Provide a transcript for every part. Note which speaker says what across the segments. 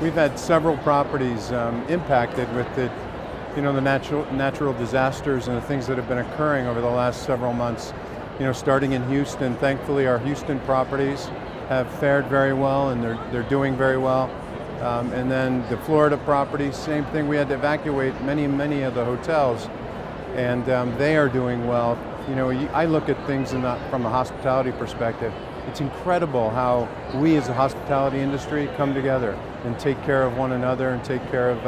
Speaker 1: We've had several properties impacted with the natural disasters and the things that have been occurring over the last several months. Starting in Houston, thankfully our Houston properties have fared very well and they're doing very well. And then the Florida properties, same thing. We had to evacuate many of the hotels, and they are doing well. I look at things from a hospitality perspective. It's incredible how we as a hospitality industry come together and take care of one another and take care of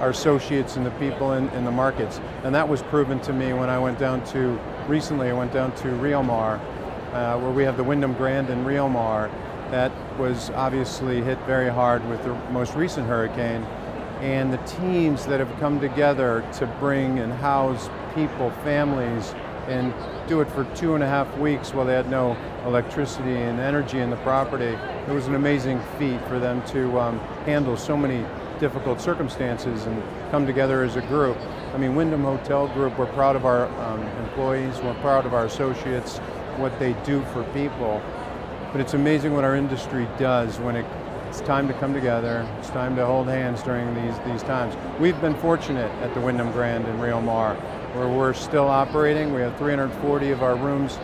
Speaker 1: our associates and the people in the markets. And that was proven to me when I went down to Rio Mar, where we have the Wyndham Grand in Rio Mar. That was obviously hit very hard with the most recent hurricane. And the teams that have come together to bring and house people, families, and do it for 2.5 weeks while they had no electricity and energy in the property. It was an amazing feat for them to handle so many difficult circumstances and come together as a group. I mean, Wyndham Hotel Group, we're proud of our employees, we're proud of our associates, what they do for people. But it's amazing what our industry does when it's time to come together, it's time to hold hands during these times. We've been fortunate at the Wyndham Grand in Rio Mar, where we're still operating. We have 340 of our rooms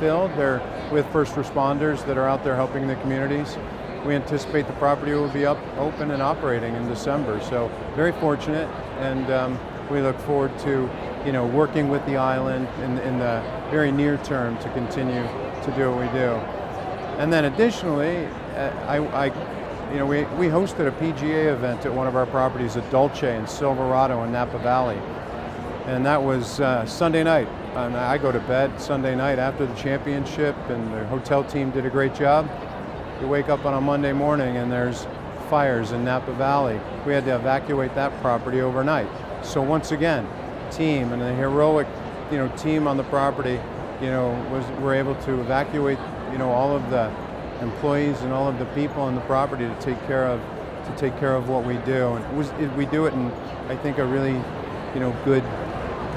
Speaker 1: filled. They're with first responders that are out there helping the communities. We anticipate the property will be open and operating in December. So very fortunate, and we look forward to working with the island in the very near term to continue to do what we do. And then additionally, we hosted a PGA event at one of our properties at Dolce in Silverado in Napa Valley. And that was Sunday night. And I go to bed Sunday night after the championship, and the hotel team did a great job. You wake up on a Monday morning and there's fires in Napa Valley. We had to evacuate that property overnight. So once again, team and the heroic team on the property were able to evacuate all of the employees and all of the people on the property to take care of what we do. And we do it in, I think, a really good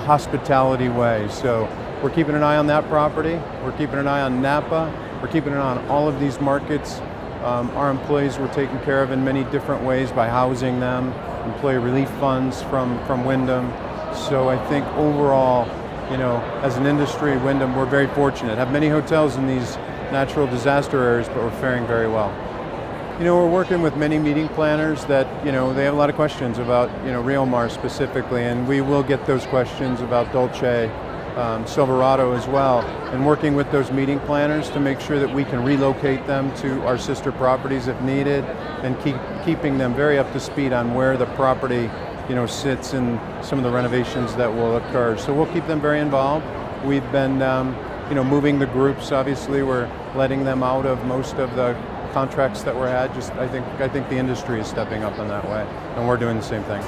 Speaker 1: hospitality way. So we're keeping an eye on that property. We're keeping an eye on Napa. We're keeping an eye on all of these markets. Our employees were taken care of in many different ways by housing them, employee relief funds from Wyndham. So I think overall, as an industry, Wyndham, we're very fortunate. Have many hotels in these natural disaster areas, but we're faring very well. We're working with many meeting planners that, they have a lot of questions about, Rio Mar specifically, and we will get those questions about Dolce, Silverado as well, and working with those meeting planners to make sure that we can relocate them to our sister properties if needed, and keeping them very up to speed on where the property, sits in some of the renovations that will occur. So we'll keep them very involved. We've been, moving the groups. Obviously, we're letting them out of most of the contracts that were had. I think the industry is stepping up in that way, and we're doing the same thing.